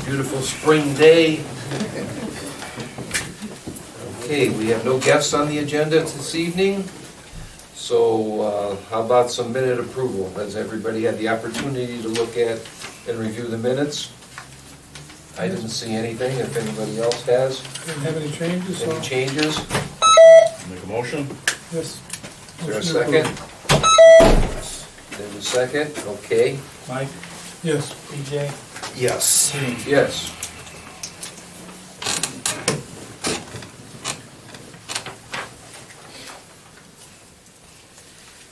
beautiful spring day. Okay, we have no guests on the agenda this evening, so how about some minute approval? Has everybody had the opportunity to look at and review the minutes? I didn't see anything, if anybody else has. Didn't have any changes, so. Any changes? Make a motion? Yes. Is there a second? There's a second, okay. Mike? Yes. BJ? Yes. Yes.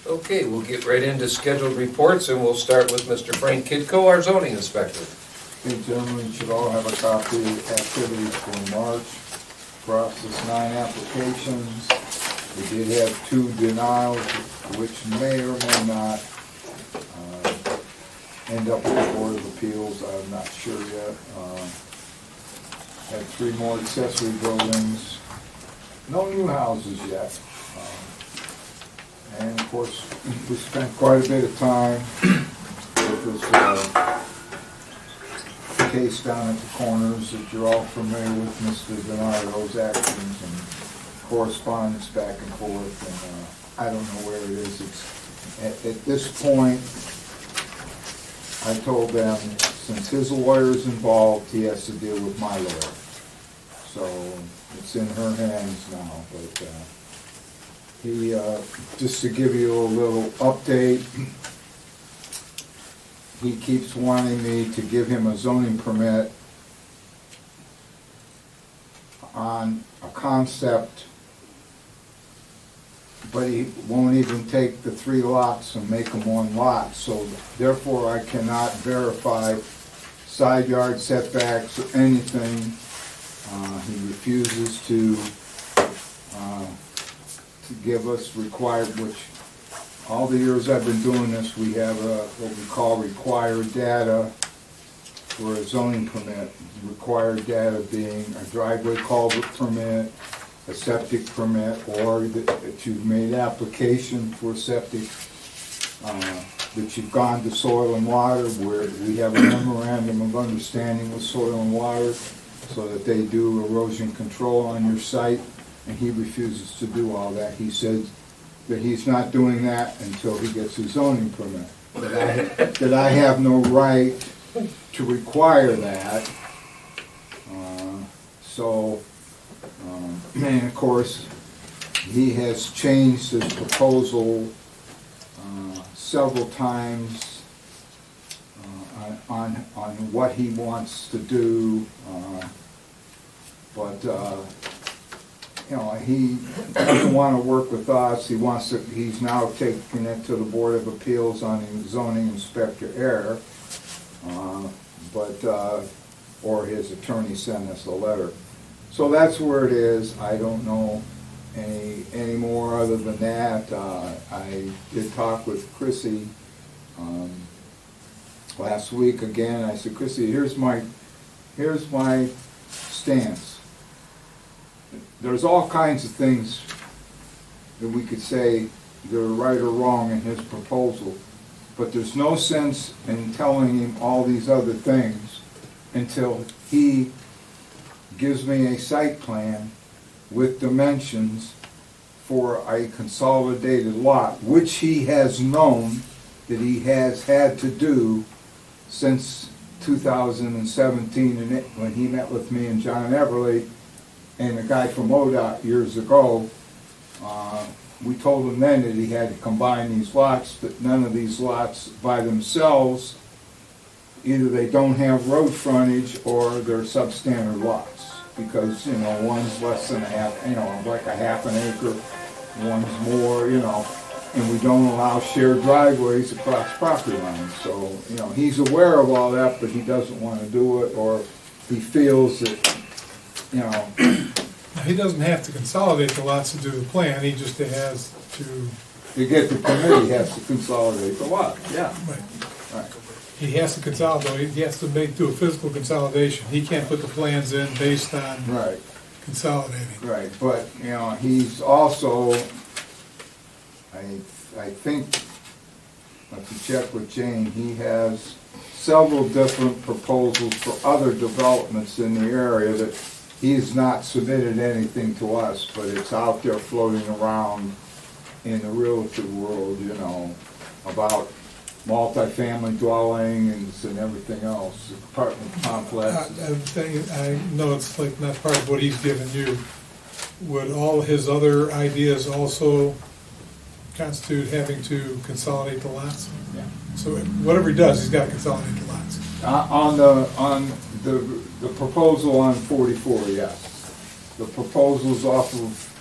Okay, we'll get right into scheduled reports, and we'll start with Mr. Frank Kidko, our zoning inspector. Hey gentlemen, you should all have a copy of activities for March. Processed 9 applications. We did have 2 denials, which may or may not end up with the Board of Appeals. I'm not sure yet. Had 3 more accessory buildings. No new houses yet. And of course, we spent quite a bit of time with this case down at the corners that you're all familiar with, Mr. Donato's actions and correspondence back and forth, and I don't know where it is. It's at this point, I told them, since his lawyer's involved, he has to deal with my lawyer. So it's in her hands now, but he, just to give you a little update, he keeps wanting me to give him a zoning permit on a concept, but he won't even take the 3 lots and make them 1 lot. So therefore, I cannot verify side yard setbacks or anything. He refuses to give us required, which all the years I've been doing this, we have what we call required data for a zoning permit. Required data being a driveway culvert permit, a septic permit, or that you've made application for septic, that you've gone to soil and water, where we have a memorandum of understanding with soil and water so that they do erosion control on your site, and he refuses to do all that. He says that he's not doing that until he gets his zoning permit. That I have no right to require that. And of course, he has changed his proposal several times on what he wants to do, but you know, he doesn't want to work with us. He wants to. He's now taking it to the Board of Appeals on the zoning inspector error, or his attorney sent us a letter. So that's where it is. I don't know any more other than that. I did talk with Chrissy last week again. I said, Chrissy, here's my stance. There's all kinds of things that we could say that are right or wrong in his proposal, but there's no sense in telling him all these other things until he gives me a site plan with dimensions for a consolidated lot, which he has known that he has had to do since 2017, and when he met with me and John Everly and a guy from ODOT years ago. We told him then that he had to combine these lots, but none of these lots by themselves, either they don't have road frontage or they're substandard lots, because, you know, one's less than a half, you know, like a half an acre, one's more, you know, and we don't allow shared driveways across property lines. So, you know, he's aware of all that, but he doesn't want to do it, or he feels that, you know. He doesn't have to consolidate the lots to do the plan, he just has To get the permit, he has to consolidate the lot, yeah. right. Right. He has to consolidate, he has to do a physical consolidation. He can't put the plans in based on Right, consolidating. right, but, you know, he's also, I think, to check with Jane. He has several different proposals for other developments in the area that he has not submitted anything to us, but it's out there floating around in the realty world, you know, about multifamily dwellings and everything else, apartment complexes. I'm thinking, I know it's like not part of what he's given you. Would all his other ideas also constitute having to consolidate the lots? Yeah. So whatever he does, he's gotta consolidate the lots. On the proposal on 44, yes. The proposals off of,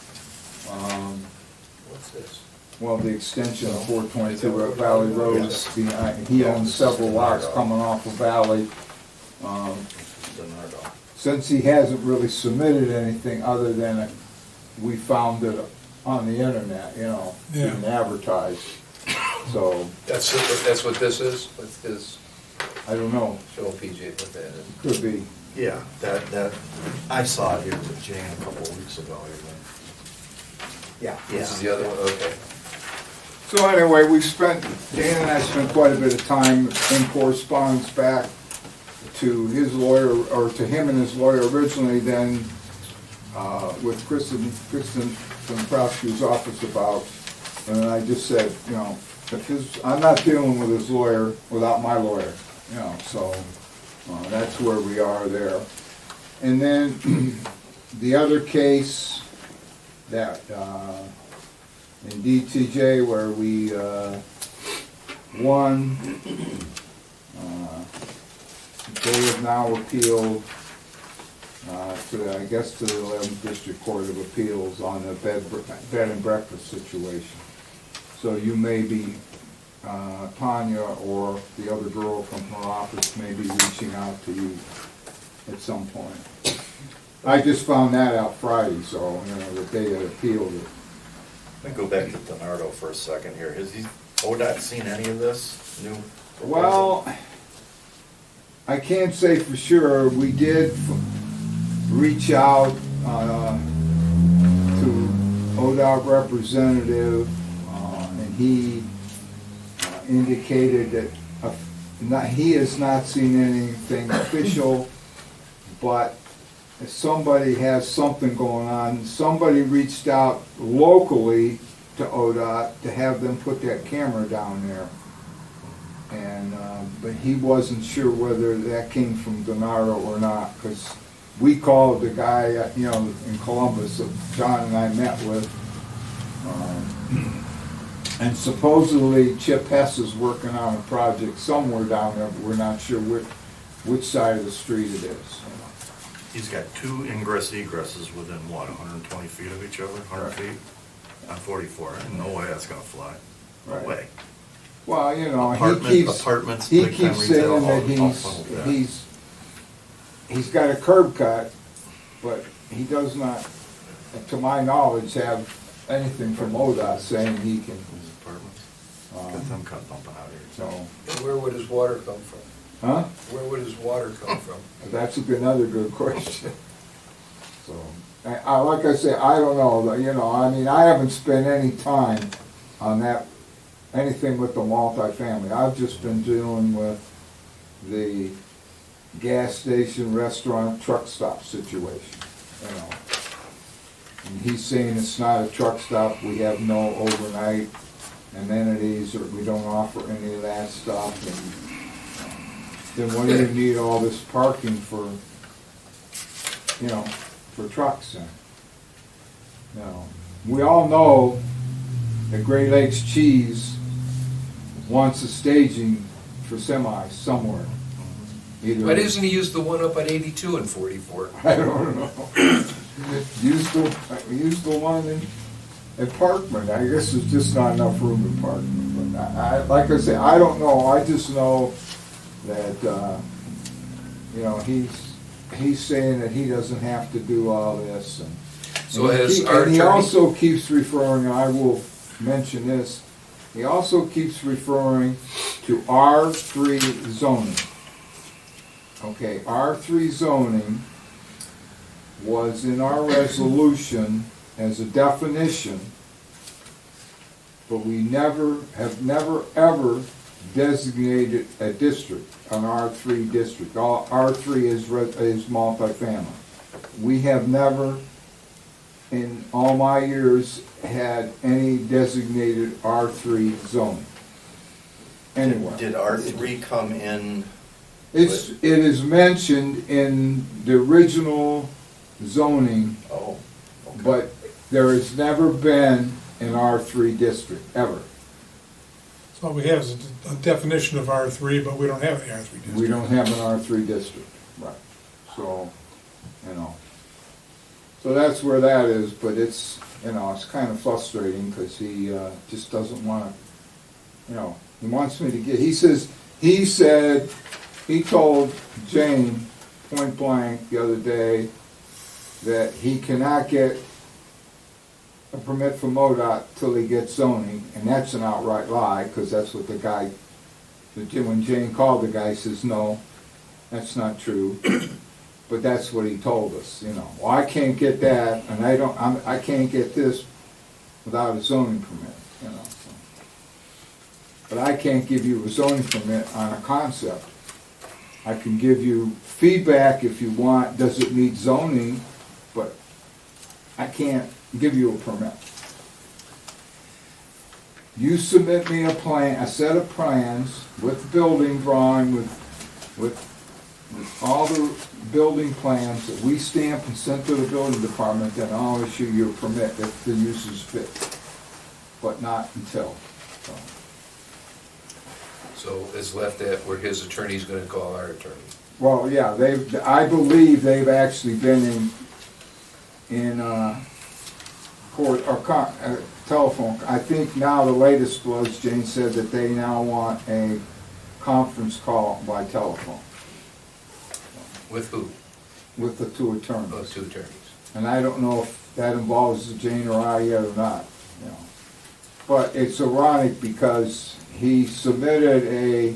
What's this? well, the extension of 422 at Valley Road, is behind, he owns several lots coming off of Valley. Since he hasn't really submitted anything other than we found it on the internet, you know, Yeah. being advertised. So, That's what this is? What's this? I don't know, Show PJ what that is. could be. Yeah, that, I saw it here with Jane a couple of weeks ago. Yeah. This is the other one, okay. So anyway, Dan and I spent quite a bit of time in correspondence back to his lawyer, or to him and his lawyer originally, then with Kristen from the prosecutor's office about, and I just said, you know, I'm not dealing with his lawyer without my lawyer, you know, so that's where we are there. And then the other case that in DTJ where we won, they have now appealed to, I guess, to the 11th District Court of Appeals on the bed and breakfast situation. So you may be, Tanya or the other girl from her office may be reaching out to you at some point. I just found that out Friday, so, you know, that they had appealed it. Let me go back to Donardo for a second here. Has ODOT seen any of this new proposal? Well, I can't say for sure. We did reach out to ODOT representative, and he indicated that he has not seen anything official, but if somebody has something going on, somebody reached out locally to ODOT to have them put that camera down there. And, but he wasn't sure whether that came from Donardo or not, because we called the guy, you know, in Columbus that John and I met with. And supposedly Chip Hess is working on a project somewhere down there, but we're not sure which side of the street it is. He's got two ingress egresses within what, 120 feet of each other, 100 feet? On 44, no way that's gonna fly. No Right. way. Well, you know, Apartments, he big time keeps retail, saying that all funneled back. he's got a curb cut, but he does not, to my knowledge, have anything from ODOT saying he can, These apartments, got them cut dumping out here. so, And where would his water come from? huh? Where would his water come from? That's another good question. So, like I say, I don't know, you know, I mean, I haven't spent any time on that, anything with the multifamily. I've just been dealing with the gas station, restaurant, truck stop situation, you know. And he's saying it's not a truck stop, we have no overnight amenities, or we don't offer any of that stuff, and then what do you need all this parking for, you know, for trucks in? You know, we all know that Great Lakes Cheese wants a staging for semis somewhere. Either, Why doesn't he use the one up on 82 and 44? I don't know. Use the one in Parkman. I guess there's just not enough room in Parkman. But like I say, I don't know. I just know that, you know, he's saying that he doesn't have to do all this. And, So and has he, our and he attorney- also keeps referring, and I will mention this, he also keeps referring to R3 zoning. Okay, R3 zoning was in our resolution as a definition, but we have never ever designated a district, an R3 district. All R3 is multifamily. We have never, in all my years, had any designated R3 zoning anywhere. Did R3 come in? It is mentioned in the original zoning, Oh, okay. but there has never been an R3 district, ever. So all we have is a definition of R3, but we don't have any R3 district. We don't have an R3 district, right, so, you know. So that's where that is, but it's, you know, it's kind of frustrating, because he just doesn't wanna, you know, he wants me to get, he said, he told Jane point blank the other day that he cannot get a permit from MoDOT till he gets zoning, and that's an outright lie, because that's what the guy, when Jane called the guy, he says, no, that's not true. But that's what he told us, you know. Well, I can't get that, and I can't get this without a zoning permit, you know. So. But I can't give you a zoning permit on a concept. I can give you feedback if you want, does it meet zoning, but I can't give you a permit. You submit me a plan, a set of plans with building drawing, with all the building plans that we stamp and send to the building department, then I'll issue you a permit if the use is fit, but not until. So it's left at where his attorney's gonna call our attorney. Well, yeah, I believe they've actually been in court, or telephone. I think now the latest was, Jane said that they now want a conference call by telephone With who? with the two attorneys. Oh, two attorneys. And I don't know if that involves Jane or I yet or not, you know. But it's ironic because he submitted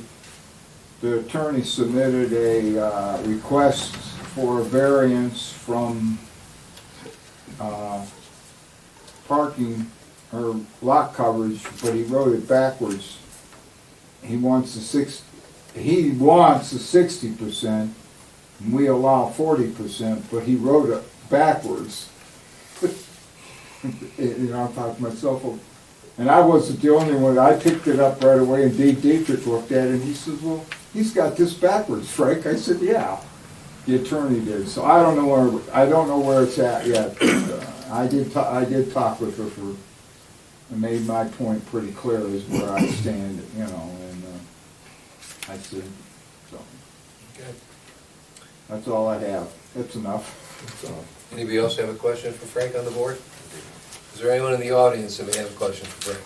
the attorney submitted a request for a variance from parking or lot coverage, but he wrote it backwards. He wants the 60%, and we allow 40%, but he wrote it backwards. You know, I'm talking to myself, and I wasn't the only one. I picked it up right away, and Dave Dietrich looked at it, and he says, well, he's got this backwards, Frank. I said, yeah, the attorney did. So I don't know where it's at yet. But, I did talk with her and made my point pretty clear as where I stand, you know, and I said, so. Okay. That's all I have. That's enough. So, anybody else have a question for Frank on the board? Is there anyone in the audience that may have a question for Frank?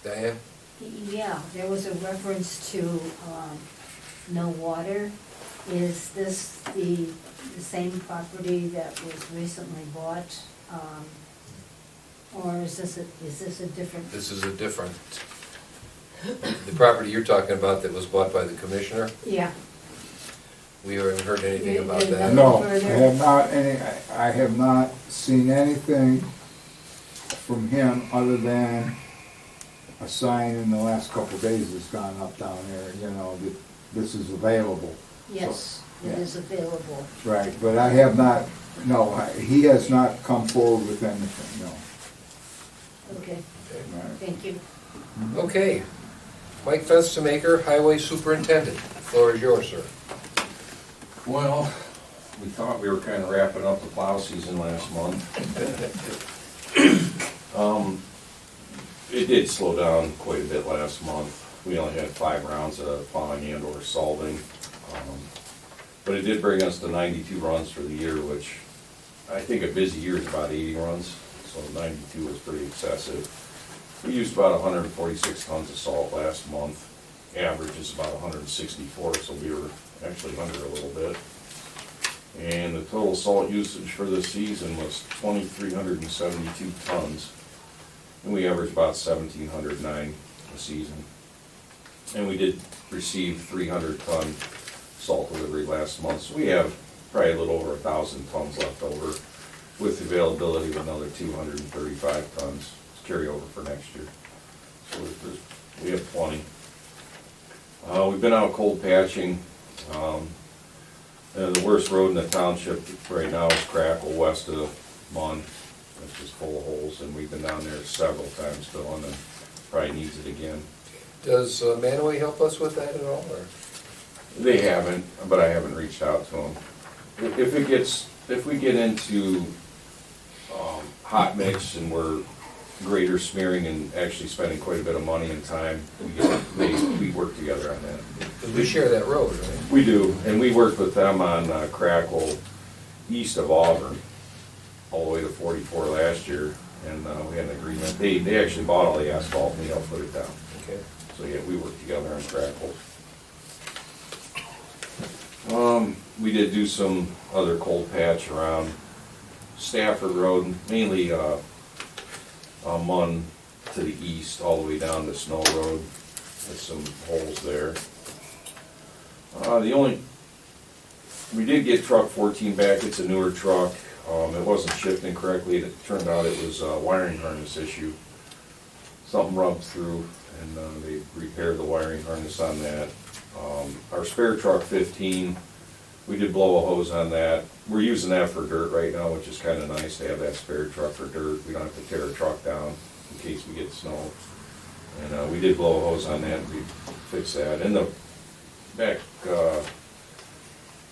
Diane? Yeah, there was a reference to no water. Is this the same property that was recently bought? Or is this a different? This is a different, the property you're talking about that was bought by the commissioner, Yeah. we haven't heard anything about There's that. No, further? I have not seen anything from him other than a sign in the last couple of days that's gone up down there, you know, that this is available. Yes, So, it yeah. is available. Right, but I have not, no, he has not come forward with anything, no. Okay, Okay. Right. thank you. Okay, Mike Fenstermaker, Highway Superintendent, floor is yours, sir. Well, we thought we were kind of wrapping up the plow season last month. It did slow down quite a bit last month. We only had 5 rounds of plowing and or salving. But it did bring us to 92 runs for the year, which I think a busy year is about 80 runs, so 92 was pretty excessive. We used about 146 tons of salt last month. Average is about 164, so we were actually under a little bit. And the total salt usage for this season was 2,372 tons. And we averaged about 1,709 a season. And we did receive 300-ton salt delivery last month, so we have probably a little over 1,000 tons left over, with availability of another 235 tons to carry over for next year. So there's We have plenty. We've been out cold patching. The worst road in the township right now is Crackle west of Munn. It's just full of holes, and we've been down there several times filling, and probably needs it again. Does Manaway help us with that at all, or? They haven't, but I haven't reached out to them. If we get into hot mix and we're grader smearing and actually spending quite a bit of money and time, we work together on that. Because we share that road, right? We do, and we worked with them on Crackle east of Auburn, all the way to 44 last year, and we had an agreement. They actually bought all the asphalt and they helped put it down. Okay. So yeah, we worked together on Crackle. We did do some other cold patch around Stafford Road, mainly Munn to the east, all the way down to Snow Road. There's some holes there. We did get truck 14 back. It's a newer truck. It wasn't shipped incorrectly. It turned out it was a wiring harness issue. Something rubbed through, and they repaired the wiring harness on that. Our spare truck 15, we did blow a hose on that. We're using that for dirt right now, which is kind of nice to have that spare truck for dirt. We don't have to tear a truck down in case we get snow. And we did blow a hose on that, and we fixed that. And the back,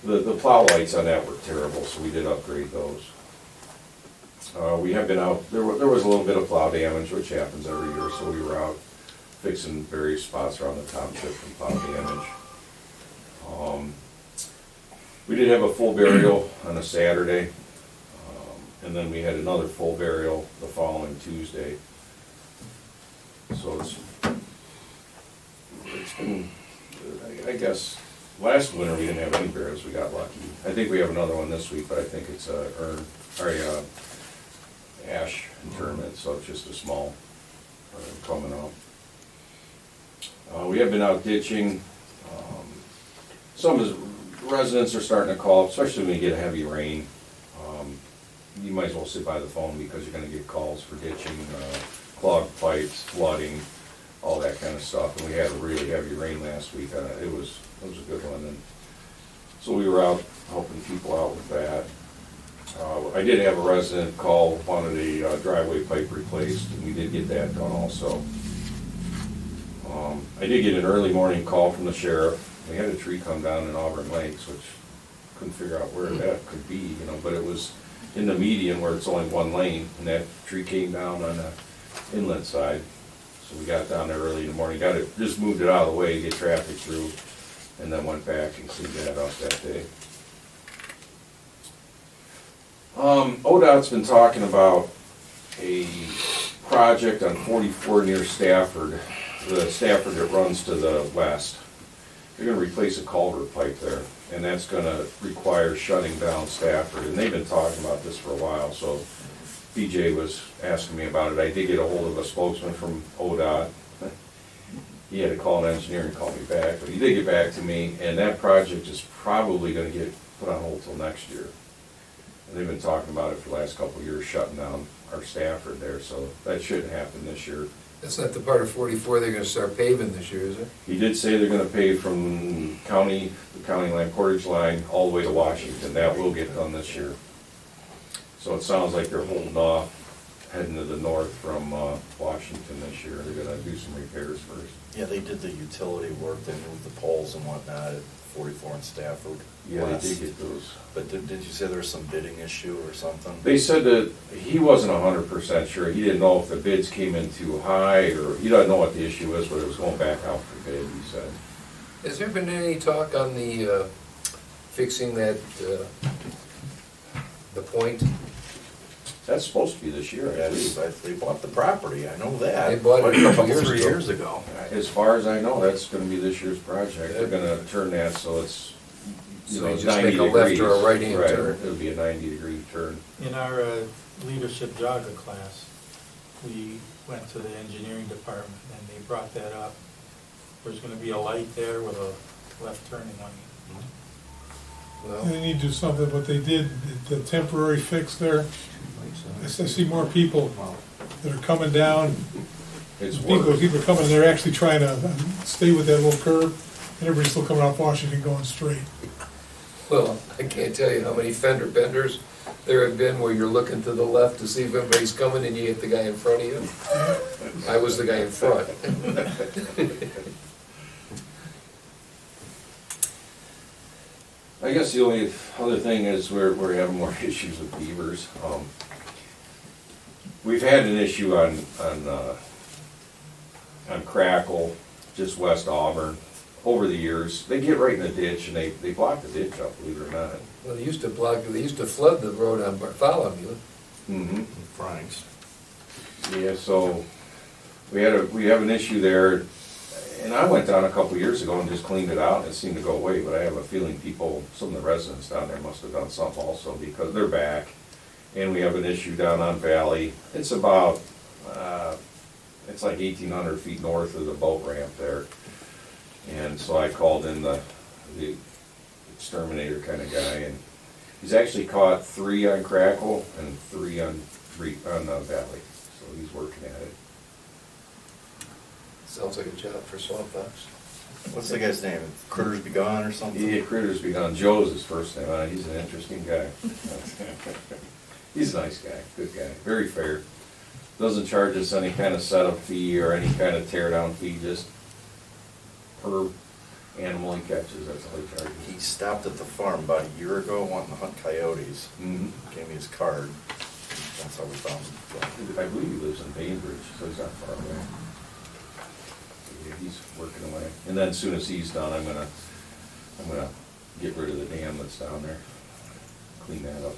the plow lights on that were terrible, so we did upgrade those. We have been out, there was a little bit of plow damage, which happens every year, so we were out fixing various spots around the township from plow damage. We did have a full burial on a Saturday, and then we had another full burial the following Tuesday. So it's been, I guess, last winter we didn't have any burials, we got lucky. I think we have another one this week, but I think it's ash interment, so it's just a small coming up. We have been out ditching. Some of the residents are starting to call, especially when you get heavy rain. You might as well sit by the phone because you're gonna get calls for ditching, clogged pipes, flooding, all that kind of stuff. And we had a really heavy rain last week. It was a good one. And so we were out helping people out with that. I did have a resident call, wanted a driveway pipe replaced, and we did get that done also. I did get an early morning call from the sheriff. We had a tree come down in Auburn Lakes, which couldn't figure out where that could be, but it was in the median where it's only one lane, and that tree came down on the inlet side. So we got down there early in the morning, just moved it out of the way to get traffic through, and then went back and cleaned that up that day. ODOT's been talking about a project on 44 near Stafford, the Stafford that runs to the west. They're gonna replace a culvert pipe there, and that's gonna require shutting down Stafford. And they've been talking about this for a while, so BJ was asking me about it. I did get a hold of a spokesman from ODOT. He had to call an engineer and call me back, but he did get back to me, and that project is probably gonna get put on hold till next year. And they've been talking about it for the last couple of years, shutting down our Stafford there, so that shouldn't happen this year. That's not the part of 44 they're gonna start paving this year, is it? He did say they're gonna pave from the county line, Portage line, all the way to Washington. That will get done this year. So it sounds like they're holding off heading to the north from Washington this year. They're gonna do some repairs first. Yeah, they did the utility work, they moved the poles and whatnot at 44 in Stafford. Yeah, West. they did get those. But did you say there was some bidding issue or something? They said that he wasn't 100% sure. He didn't know if the bids came in too high, or he doesn't know what the issue is, but it was going back out for bid, he said. Has there been any talk on the fixing that, the point? That's supposed to be this year, I believe. They bought the property, I know that. They bought it But a couple couple, years 3 ago. years ago. As far as I know, that's gonna be this year's project. They're gonna turn that so it's, So you just 90 make a left degrees. or a right-hand Right, turn. it'll be a 90-degree turn. In our leadership jogger class, we went to the engineering department and they brought that up. There's gonna be a light there with a left turning lane. Well, They need to do something, what they did, the temporary fix there. I see more people that are coming down It's People worse. are coming, they're actually trying to stay with that little curve, and everybody's still coming off Washington going straight. Well, I can't tell you how many fender benders there have been where you're looking to the left to see if anybody's coming and you hit the guy in front of you. I was the guy in front. I guess the only other thing is we're having more issues with beavers. We've had an issue on Crackle, just west Auburn, over the years. They get right in the ditch and they block the ditch up, believe it or not. Well, they used to flood the road on Bartholomew. Mm-hmm. Frank's. Yeah, so we have an issue there, and I went down a couple years ago and just cleaned it out and it seemed to go away, but I have a feeling some of the residents down there must have done something also because they're back. And we have an issue down on Valley. It's about, it's like 1,800 feet north of the boat ramp there. And so I called in the exterminator kind of guy, and he's actually caught 3 on Crackle and 3 on Valley. So he's working at it. Sounds like a job for Swamp Fox. What's the guy's name? Critters Be Gone or something? Yeah, Critters Be Gone. Joe's his first name. He's an interesting guy. He's a nice guy, good guy, very fair. Doesn't charge us any kind of setup fee or any kind of tear down fee, just per animal he catches, that's all he charges. He stopped at the farm about a year ago wanting to hunt coyotes. Mhm. Gave me his card. That's how we found him. I believe he lives in Bainbridge, so he's not far away. Yeah, he's working away. And then as soon as he's done, I'm gonna get rid of the dam that's down there, clean that up.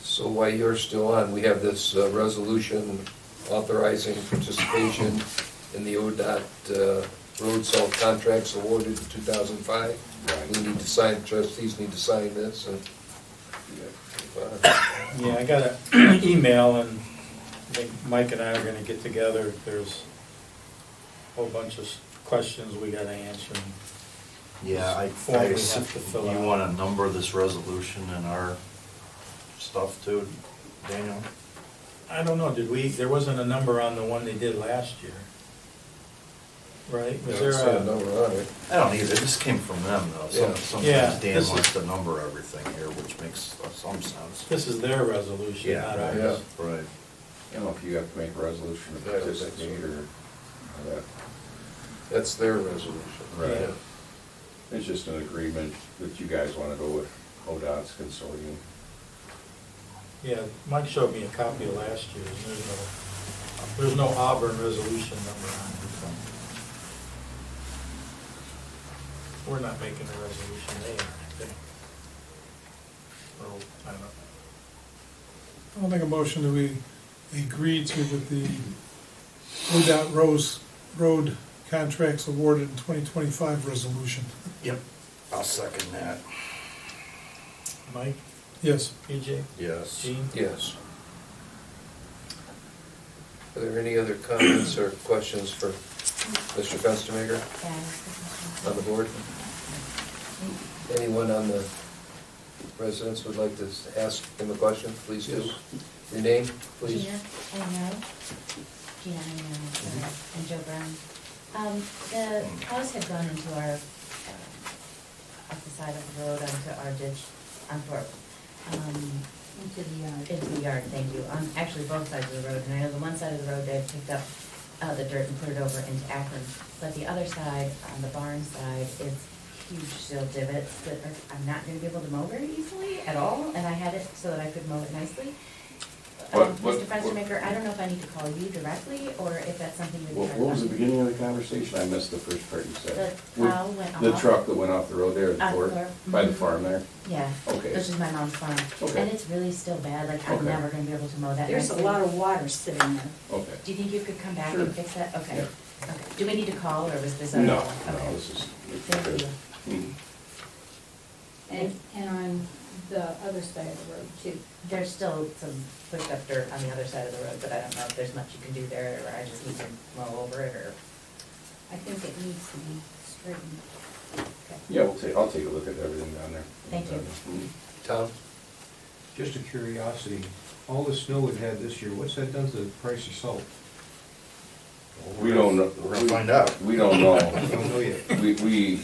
So while you're still on, we have this resolution authorizing participation in the ODOT road salt contracts awarded in 2005. Right. We need to sign, trustees need to sign this, and Yeah, I got an email, and I think Mike and I are gonna get together. There's a whole bunch of questions we gotta answer. Yeah, I Form we have assume to fill you out. want to number this resolution in our stuff too, Daniel? I don't know, there wasn't a number on the one they did last year, right? Was there say a a, number on it. I don't either, this came from them though. Yeah. Yeah, Sometimes Dan this wants is- to number everything here, which makes some sense. this is their resolution, Yeah, not right. ours. Right. I don't know if you have to make a resolution to Yeah, participate or that. That's their resolution. Right. Yeah. It's just an agreement that you guys want to go with ODOT's consortium. Yeah, Mike showed me a copy of last year's, and there's no Auburn resolution number on it, so. We're not making a resolution, they are, I think. Or, I don't know. I'll make a motion that we agree to with the ODOT road contracts awarded in 2025 resolution. Yep, I'll second that. Mike, Yes. EJ, Yes. Gene? Yes. Are there any other comments or questions for Mr. Fenstermaker on the board? Anyone on the residents would like to ask him a question, please do. Your name, please. Gina, and Joe Brown. The house had gone into our, up the side of the road onto our ditch, onto our, Into the yard. into the yard, thank you. On actually both sides of the road, and I know the one side of the road they had picked up the dirt and put it over into Akron. But the other side, on the barn side, is huge still divots that I'm not gonna be able to mow very easily at all, and I had it so that I could mow it nicely. What- Mr. Fenstermaker, I don't know if I need to call you directly, or if that's something you'd. What was the beginning of the conversation? I missed the first part you said. The plow went off. The truck that went off the road there, at the fort, by the farm there? Yeah. Okay. Which is my mom's farm. Okay. And it's really still bad, like I'm Okay. never gonna be able to mow that. There's a nicely. lot of water sitting there. Okay. Do you think you could come back Sure. and fix that? Okay. Yeah. Okay. Do we need to call, or was this a? No, Okay. this is. Thank you. Mhm. And on the other side of the road too. There's still some pushed up dirt on the other side of the road, but I don't know if there's much you can do there, or I just need to mow over it, or. I think it needs to be straightened. Okay. Yeah, I'll take a look at everything down there. Thank you. Mhm. Tom? Just a curiosity, all the snow we've had this year, what's that done to the price of salt? We don't know. We're gonna find out. We don't know. Don't know yet. We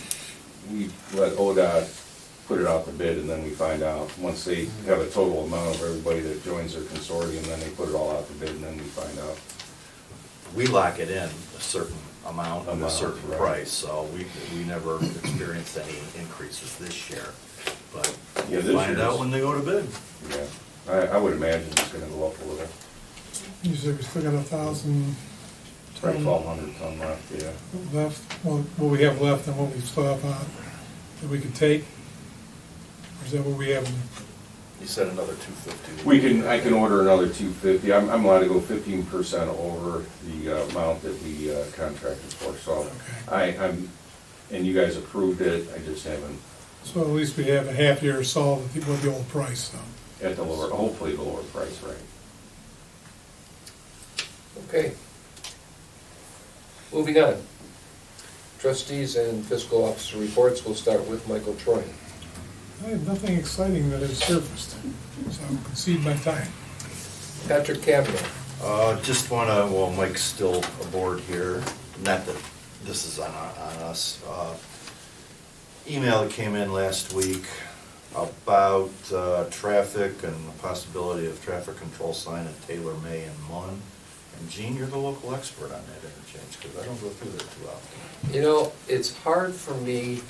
let ODOT put it out to bid, and then we find out, once they have a total amount of everybody that joins their consortium, then they put it all out to bid, and then we find out. We lock it in a certain amount and a Amount, certain right. price, so we never experienced any increases this year. But Yeah, we'll this find year's- out when they go to bid. Yeah, I would imagine it's gonna go up a little. You said we still got 1,000 Probably ton 1,200 ton left, yeah. left, well, what we have left and what we still have on, that we could take? Or is that what we have? You said another 250. I can order another 250. I'm allowed to go 15% over the amount that we contracted for, so and you guys approved it, I just haven't, So at least we have a half year solved with the old price, so. at the lower, hopefully the lower price, right? Okay. Moving on. Trustees and fiscal officer reports, we'll start with Michael Troy. I have nothing exciting that has surfaced, so I'll concede my time. Patrick Kavanaugh. Just wanna, well, Mike's still aboard here, not that this is on us. Email that came in last week about traffic and the possibility of traffic control sign at Taylor, May, and Munn. And Gene, you're the local expert on that interchange, because I don't go through there too often. You know, it's hard for me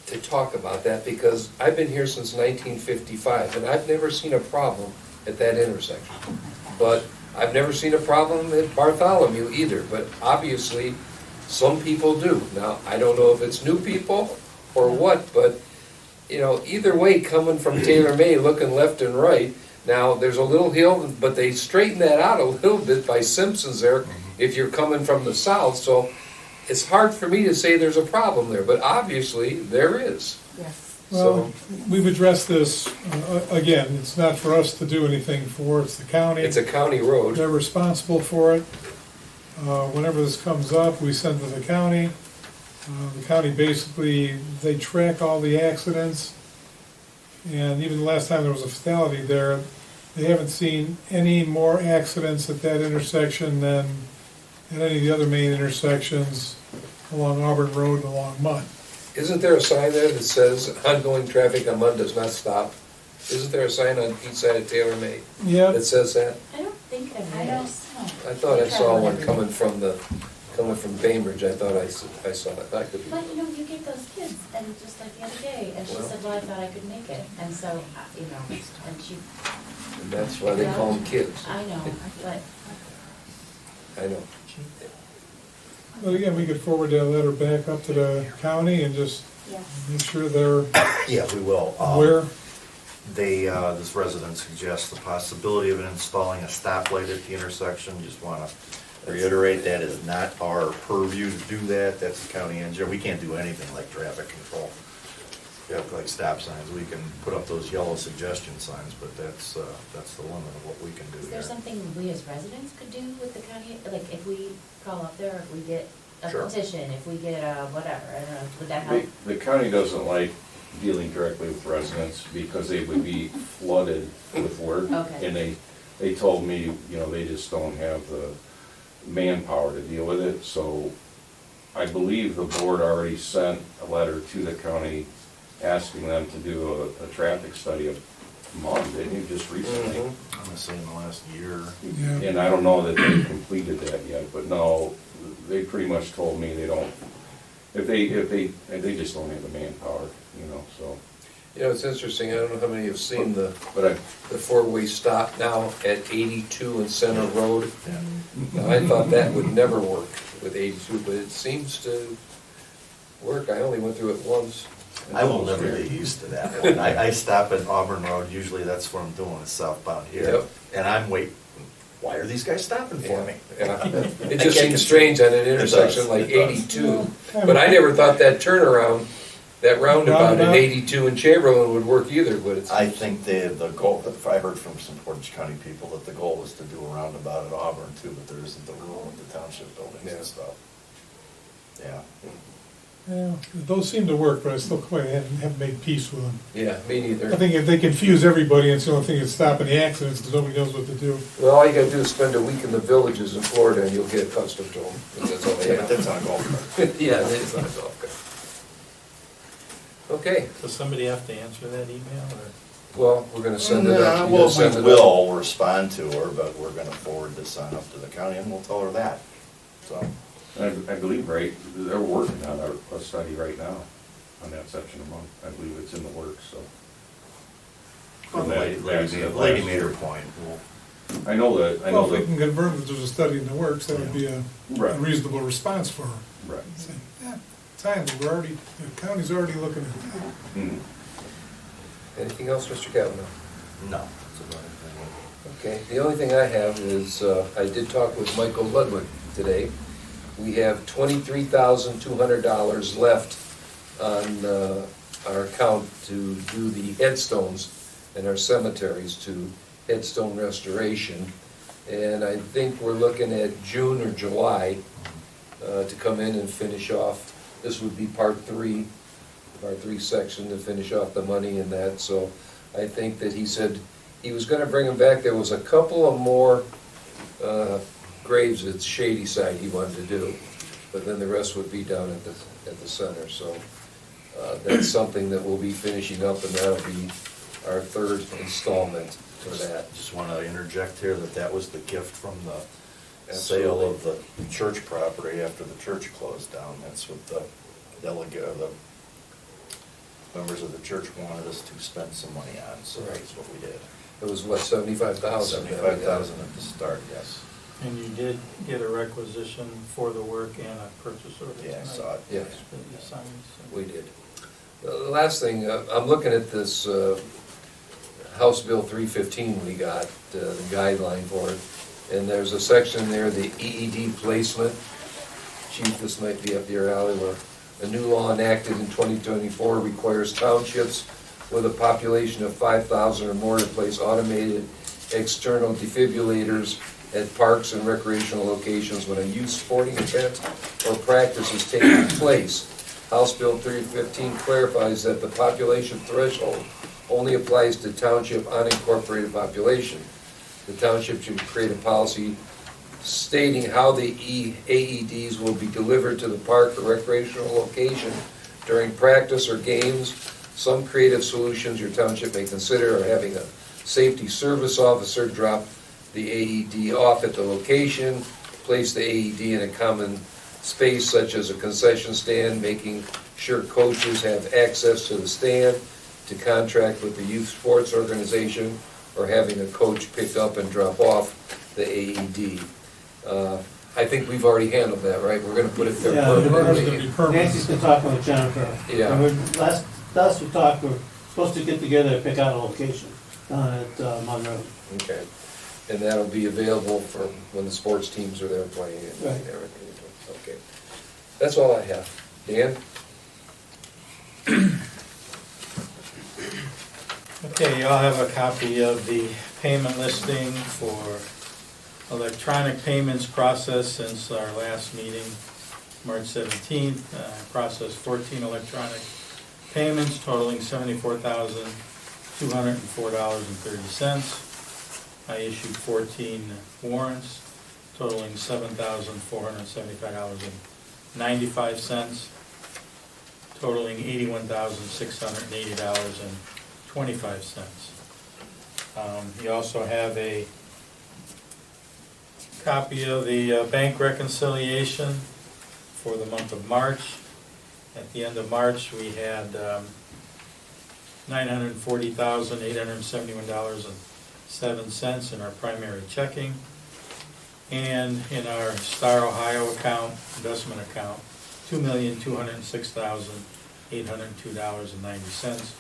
to talk about that because I've been here since 1955 and I've never seen a problem at that intersection. But I've never seen a problem at Bartholomew either, but obviously some people do. Now, I don't know if it's new people or what, but you know, either way, coming from Taylor May, looking left and right, now there's a little hill, but they straightened that out a little bit by Simpsons there if you're coming from the south, so it's hard for me to say there's a problem there, but obviously there is. Yes. Well, we've addressed this, again, it's not for us to do anything for, it's the county. It's a county road. They're responsible for it. Whenever this comes up, we send to the county. The county basically, they track all the accidents. And even the last time there was a fatality there, they haven't seen any more accidents at that intersection than at any of the other main intersections along Auburn Road and along Munn. Isn't there a sign there that says ongoing traffic on Munn does not stop? Isn't there a sign on each side of Taylor May Yeah, that says that? I don't think I I don't noticed. know. I thought I saw one coming from Bainbridge, I thought I saw it, that could be. But you know, you get those kids, and just like the other day, and she Well. said, well, I thought I could make it, and so, you know, and she, And that's why they call them kids. I know, but I know. but again, we could forward that letter back up to the county and just Yeah. make sure they're Yeah, we will. aware. This resident suggests the possibility of installing a stoplight at the intersection. Just want to reiterate, that is not our purview to do that. That's the county engineer. We can't do anything like traffic control. Yeah, like stop signs. We can put up those yellow suggestion signs, but that's the limit of what we can do is here. there something we as residents could do with the county? Like, if we call up there, if we get a Sure. petition, if we get a whatever, I don't know, would that help? The county doesn't like dealing directly with residents because they would be flooded with work. Okay. And they told me, you know, they just don't have the manpower to deal with it. So I believe the board already sent a letter to the county asking them to do a traffic study of Munn, didn't you, just recently? Mhm. I'm gonna say in the last year. Yeah. And I don't know that they completed that yet, but no, they pretty much told me they don't, if they just don't have the manpower, you know, so. You know, it's interesting, I don't know how many have seen the But four-way stop now at 82 and Center Road. Now, I thought that would never work with 82, but it seems to work. I only went through it once. I will never get used to that. When I stop at Auburn Road, usually that's what I'm doing, is southbound here. Yep. And I'm waiting, why are these guys stopping for me? Yeah. It just seems strange on an intersection does, like it does. 82. But I never thought that turnaround, that roundabout at 82 in Chamberlain would work either, but it's. I think the goal, if I heard from some Portage County people, that the goal was to do a roundabout at Auburn too, but there isn't the rule with the township buildings Yeah. and stuff. Yeah. Yeah, those seem to work, but I still quite haven't made peace with them. Yeah, me neither. I think if they confuse everybody, it's the only thing that's stopping the accidents, because nobody knows what to do. Well, all you gotta do is spend a week in the villages in Florida and you'll get accustomed to them. That's all they Yeah, but have. that's on a golf cart. Yeah, it is on a golf cart. Okay, Does somebody have to answer that email, or? well, we're gonna send it Nah, up. You well, gonna send we it up? will respond to her, but we're gonna forward this on up to the county and we'll tell her that, so. I believe, right, they're working on a study right now on that section of month. I believe it's in the works, so. The From that lady accident lady last made her year. point. I know that, I Well, know if we can that, confirm that there's a study in the works, that would be a Right. reasonable response for her. right. Say, yeah, time, but we're already, the county's already looking at that. Mhm. Anything else, Mr. Kavanaugh? No. that's about it. Okay, the only thing I have is, I did talk with Michael Ludwig today. We have $23,200 left on our account to do the headstones in our cemeteries, to headstone restoration. And I think we're looking at June or July to come in and finish off. This would be part three section to finish off the money and that. So I think that he said he was gonna bring them back. There was a couple of more graves at Shady Side he wanted to do, but then the rest would be down at the center. So that's something that we'll be finishing up, and that'll be our third installment for that. Just want to interject here that that was the gift from the sale of the church property after the church closed down. That's what the delegate, or the members of the church wanted us to spend some money on, so that's what we did. It was what, 75,000? 75,000 at the start, yes. And you did get a requisition for the work and a purchase order tonight? Yeah, I saw it. Yes, That you signed, so. we did. The last thing, I'm looking at this House Bill 315 we got, the guideline for it, and there's a section there, the EED placement. Chief, this might be up your alley, where a new law enacted in 2024 requires townships with a population of 5,000 or more to place automated external defibrillators at parks and recreational locations when a youth sporting event or practice is taking place. House Bill 315 clarifies that the population threshold only applies to township unincorporated population. The township should create a policy stating how the AEDs will be delivered to the park or recreational location during practice or games. Some creative solutions your township may consider are having a safety service officer drop the AED off at the location, place the AED in a common space such as a concession stand, making sure coaches have access to the stand, to contract with the youth sports organization, or having a coach pick up and drop off the AED. I think we've already handled that, right? We're gonna put it there Yeah, Ours is gonna permanently. be permanent. Nancy's been talking with Jennifer. Yeah. And last we talked, we're supposed to get together and pick out a location down at Monroe. Okay, and that'll be available for when the sports teams are there playing and Right. everything. Okay, that's all I have. Dan? Okay, you all have a copy of the payment listing for electronic payments processed since our last meeting, March 17th. Processed 14 electronic payments totaling $74,204.30. I issued 14 warrants totaling $7,475.95, totaling $81,680.25. You also have a copy of the bank reconciliation for the month of March. At the end of March, we had $940,871.07 in our primary checking. And in our Star Ohio account, investment account, $2,206,802.90,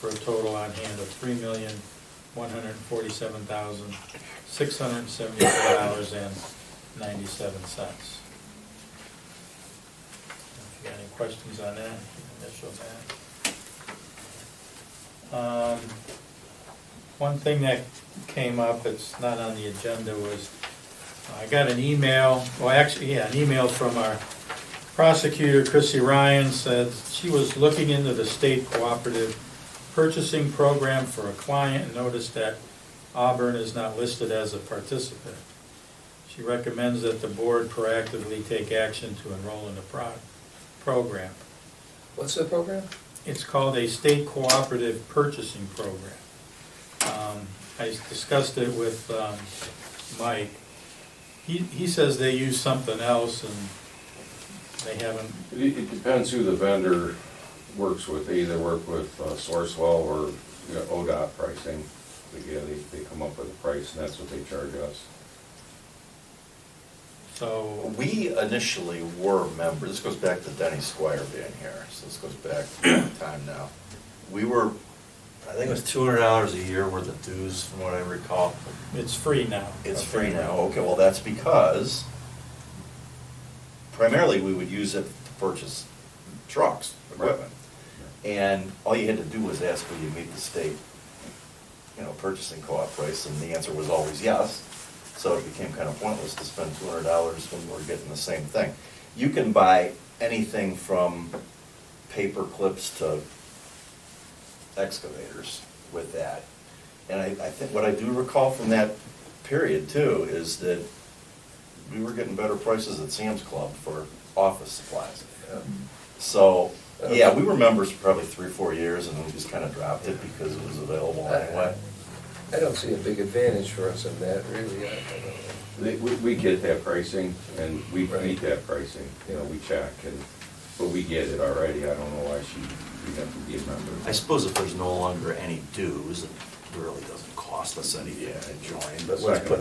for a total on hand of $3,147,674.97. If you got any questions on that, you can initial that. One thing that came up, it's not on the agenda, was I got an email, well, actually, yeah, an email from our Prosecutor Chrissy Ryan said she was looking into the state cooperative purchasing program for a client and noticed that Auburn is not listed as a participant. She recommends that the board proactively take action to enroll in the program. What's the program? It's called a state cooperative purchasing program. I discussed it with Mike. He says they use something else and they haven't. It depends who the vendor works with. They either work with Sourcewell or ODOT pricing. But yeah, they come up with a price and that's what they charge us. So, We initially were members, this goes back to Denny Squire being here, so this goes back to a long time now. We were, I think it was $200 a year worth of dues, from what I recall. it's free now. It's free now, okay, well, that's because primarily we would use it to purchase trucks, equipment. And all you had to do was ask, will you meet the state, purchasing co-op price, and the answer was always yes. So it became kind of pointless to spend $200 when we were getting the same thing. You can buy anything from paper clips to excavators with that. And I think what I do recall from that period too is that we were getting better prices at Sam's Club for office supplies. So, yeah, we were members for probably 3 or 4 years, and then we just kind of dropped it because it was available anyway. I don't see a big advantage for us in that, really. I don't know. We get that pricing and we Right. meet that pricing, we check but we get it already. I don't know why we have to be a member. I suppose if there's no longer any dues, it really doesn't cost us anything to join, but let's put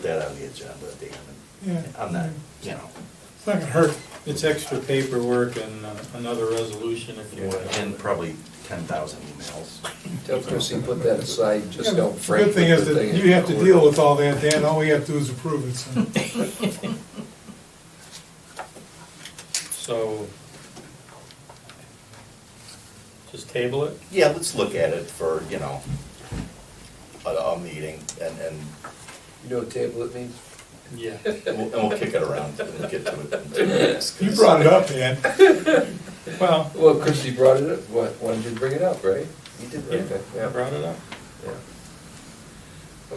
that on the agenda at the end. Yeah. I'm not, It's not gonna hurt. It's extra paperwork and ananother resolution if you want. and probably 10,000 emails. Tell Chrissy, put that aside, just Yeah, don't the Frank. good thing is put the that thing you in have to court. deal with all that, Dan, all we have to do is approve it, so. So, just table it? Yeah, let's look at it for, a meeting, and You know what table it means? Yeah. we'll kick it around and we'll get to it in 2 minutes. You brought it up, Dan. Well, Well, Chrissy brought it up, why did you bring it up, right? You did yeah, bring it up. I brought it up. Yeah.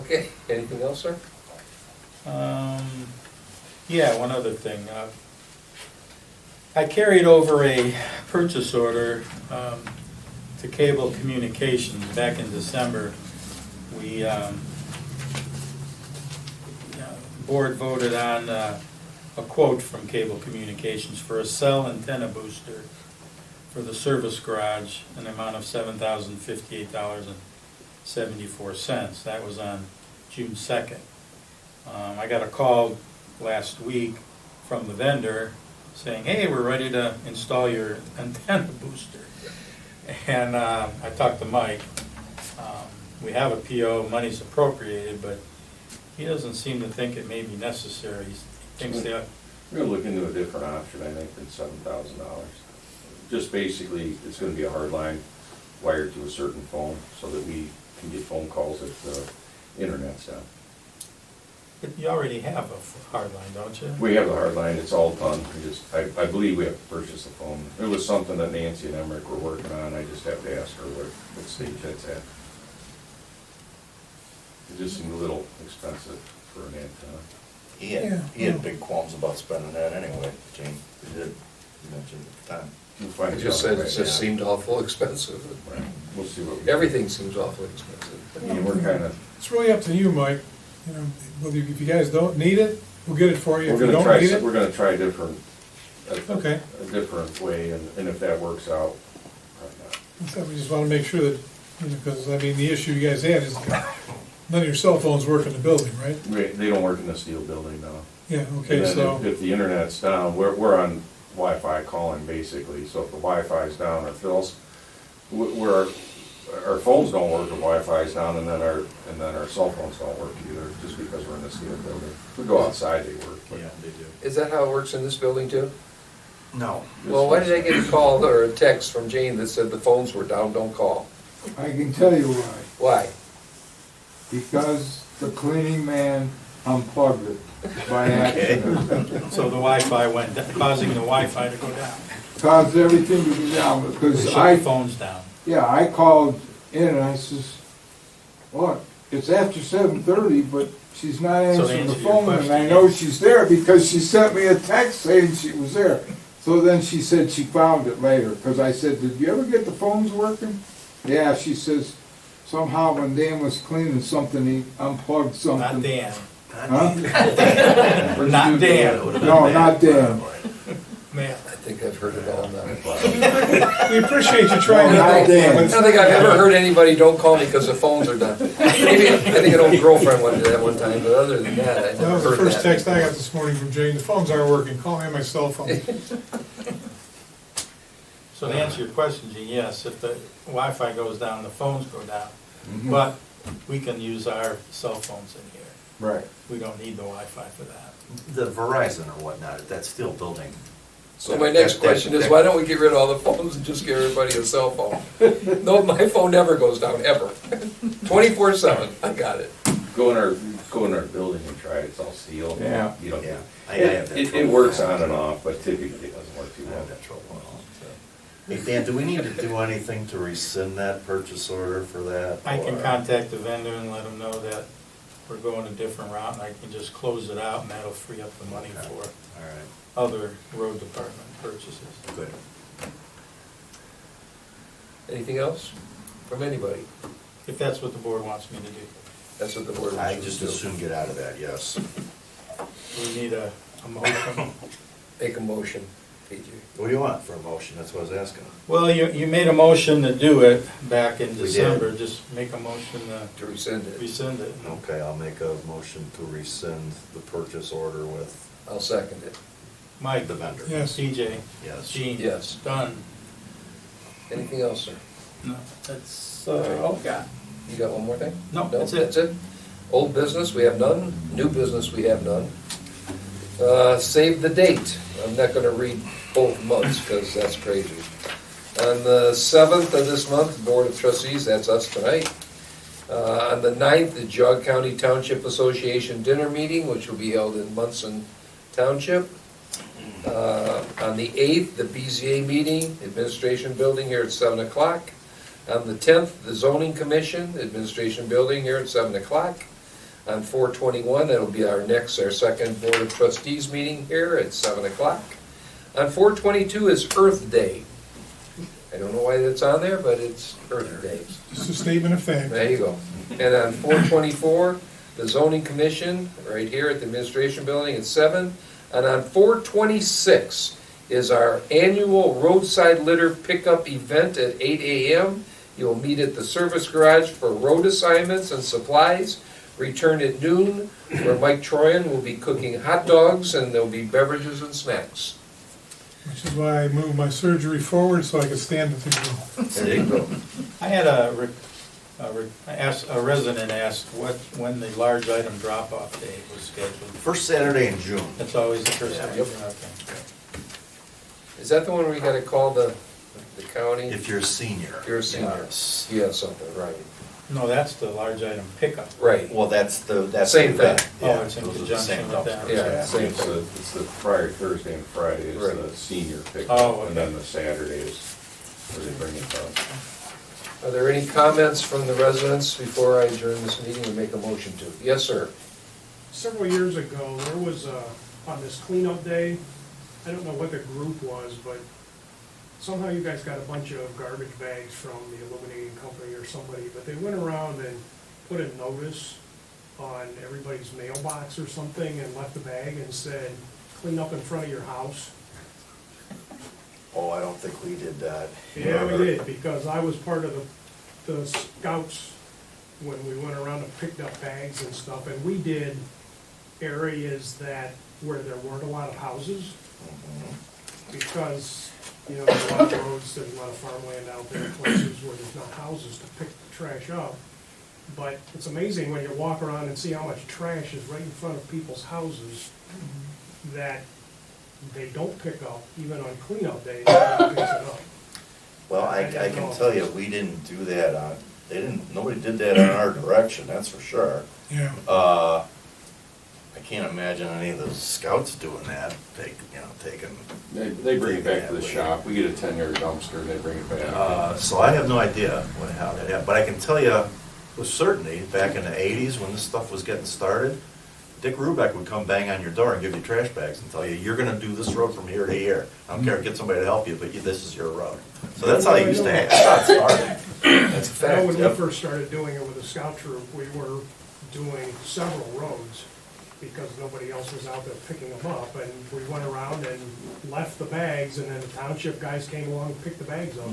Okay, anything else, sir? Yeah, one other thing. I carried over a purchase order to Cable Communications back in December. We, board voted on a quote from Cable Communications for a cell antenna booster for the service garage in the amount of $7,058.74. That was on June 2nd. I got a call last week from the vendor saying, hey, we're ready to install your antenna booster. And I talked to Mike. We have a PO, money's appropriated, but he doesn't seem to think it may be necessary. He thinks that. We're gonna look into a different option, I think, than $7,000. Just basically, it's gonna be a hard line wired to a certain phone so that we can get phone calls if the internet's down. But you already have a hard line, don't you? We have the hard line, it's all done. I believe we have to purchase the phone. It was something that Nancy and Emmerich were working on, I just have to ask her what stage that's at. It just seemed a little expensive for an antenna. He had big qualms about spending that anyway, Gene. He did, you mentioned at the time. We'll find I it just out said right it just now. seemed awful expensive. Right. We'll see what we. Everything seems awfully expensive. I mean, we're kinda, It's really up to you, Mike. Whether if you guys don't need it, we'll get it for you. we're If you gonna don't try, need it, we're gonna try a different, Okay. a different way, and if that works out, probably not. so we just wanna make sure that, because, the issue you guys had is none of your cell phones work in the building, right? They don't work in the steel building now. Yeah, okay, And then so, if the internet's down, we're on Wi-Fi calling basically, so if the Wi-Fi's down or Phil's, our phones don't work if Wi-Fi's down, and then our cell phones don't work either, just because we're in the steel building. If we go outside, they work, but. they do. Is that how it works in this building too? No. Well, why did I get a call or a text from Jane that said the phones were down, don't call? I can tell you why. Why? Because the cleaning man unplugged it by accident. So the Wi-Fi went, causing the Wi-Fi to go down. Caused everything to go down, because Shut I, the phones down. yeah, I called in and I says, look, it's after 7:30, but she's not So to answering the answer your phone, and question, I know she's there because she sent me a text saying she was there. So then she said she found it later, because I said, did you ever get the phones working? Yeah, she says, somehow when Dan was cleaning something, he unplugged something. Not Dan. Huh? Not Dan. No, not Dan. Man. I think I've heard it all now. We appreciate you trying No, to not Dan. I don't think I've ever heard anybody, don't call me because the phones are done. Maybe, I think an old girlfriend went to that one time, but other than that, I That never was the heard first that. text I got this morning from Jane, the phones aren't working, call me on my cell phone. So to answer your question, Gene, yes, if the Wi-Fi goes down, the phones go down. Mhm. But we can use our cell phones in here. Right. We don't need the Wi-Fi for that. The Verizon or whatnot, that's still building. So my next question is, why don't we get rid of all the phones and just give everybody a cell phone? No, my phone never goes down, ever. 24/7, I got it. Go in our building and try it, it's all sealed. Yeah. You don't, Yeah, I have that it trouble. works on and off, but typically it doesn't work too I well. have that trouble. Hey, Dan, do we need to do anything to rescind that purchase order for that? I can or- contact the vendor and let them know that we're going a different route, and I can just close it out, and that'll free up the money Okay. for All right, other road department purchases. good. Anything else from anybody? If that's what the board wants me to do. That's what the board I wants just to as do. soon get out of that, yes. We need a motion. Make a motion, PJ. What do you want for a motion? That's what I was asking. Well, you made a motion to do it back in did. December, just make a motion to To rescind it. rescind it. Okay, I'll make a motion to rescind the purchase order with I'll second it. Mike, the vendor. Yes. CJ, Yes. Gene. Yes. Done. Anything else, sir? No, that's all we got. You got one more thing? No, that's it. That's it? Old business, we have none. New business, we have none. Save the date. I'm not gonna read both months, because that's crazy. On the 7th of this month, Board of Trustees, that's us tonight. On the 9th, the Jog County Township Association dinner meeting, which will be held in Munson Township. On the 8th, the BZA meeting, Administration Building here at 7 o'clock. On the 10th, the Zoning Commission, Administration Building here at 7 o'clock. On 4/21, that'll be our second Board of Trustees meeting here at 7 o'clock. On 4/22 is Earth Day. I don't know why that's on there, but it's Earth Day. Just a statement of fact. There you go. And on 4/24, the Zoning Commission, right here at the Administration Building at 7. And on 4/26 is our annual roadside litter pickup event at 8 a.m. You'll meet at the service garage for road assignments and supplies. Return at noon, where Mike Troyan will be cooking hot dogs, and there'll be beverages and snacks. Which is why I moved my surgery forward so I could stand at the grill. There you go. I had a resident asked when the large item drop-off day was scheduled. First Saturday in June. That's always the first time. Yep. Okay. Is that the one where you gotta call the county? If you're a senior. You're a senior. Yes. You have something, right. No, that's the large item pickup. Right. Well, that's the Same event. thing. Oh, Yeah, it's in those are the conjunction same with that. dumpsters, Yeah, same It's the, it's the prior Thursday and Friday is Right. the senior Oh, pickup, okay. and then the Saturday is where they bring it up. Are there any comments from the residents before I adjourn this meeting and make a motion to? Yes, sir. Several years ago, there was on this cleanup day, I don't know what the group was, but somehow you guys got a bunch of garbage bags from the illuminating company or somebody, but they went around and put a notice on everybody's mailbox or something and left a bag and said, clean up in front of your house. Oh, I don't think we did that. Yeah, we did, because I was part of the scouts when we went around and picked up bags and stuff, and we did areas where there weren't a lot of houses, because, you know, there's a lot of roads, there's a lot of farmland out there, places where there's not houses to pick the trash up. But it's amazing when you walk around and see how much trash is right in front of people's houses that they don't pick up, even on cleanup day, nobody picks it up. Well, I can tell you, we didn't do that nobody did that in our direction, that's for sure. Yeah. can't imagine any of the scouts doing that, taking. They bring it back to the shop. We get a 10-yard dumpster and they bring it back. So I have no idea how that happened, but I can tell you with certainty, back in the 80s, when this stuff was getting started, Dick Rubeck would come bang on your door and give you trash bags and tell you, you're gonna do this road from here to here. I don't care, get somebody to help you, but this is your road. So that's how you used to have, that's how it started. That's a I know when fact. we first started doing it with the scout troop, we were doing several roads because nobody else was out there picking them up. And we went around and left the bags, and then the township guys came along and picked the bags up.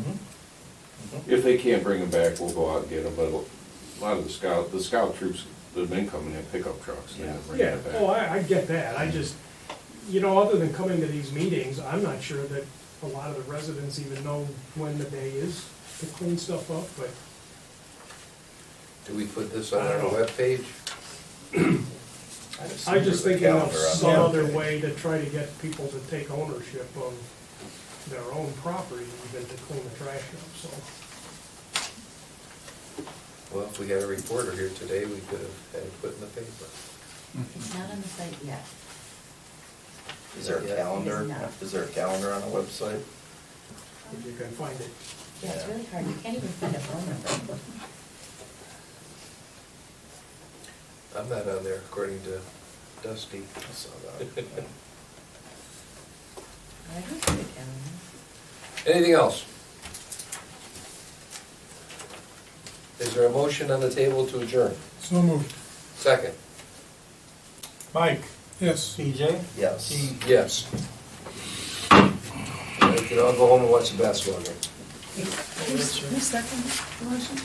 If they can't bring them back, we'll go out and get them, but a lot of the scout troops that have been coming in pickup trucks, and then bringing Yeah, it back. oh, I get that. I just, other than coming to these meetings, I'm not sure that a lot of the residents even know when the day is to clean stuff up, but Do we put this on I don't our know. webpage? I'm just thinking of Calendar on some the other webpage. way to try to get people to take ownership of their own property even to clean the trash up, so. Well, if we had a reporter here today, we could have had it put in the paper. It's not on the site yet. Is there a Yeah. calendar, No. is there a calendar on the website? If you can find it. Yeah, it's really hard, you can't even find a phone number. I'm not on there according to Dusty. I saw that. I don't see a calendar. Anything else? Is there a motion on the table to adjourn? So moved. Second? Mike, Yes. PJ? Yes. Keith? Yes. We can all go home and watch the basketball game. Who's second motion?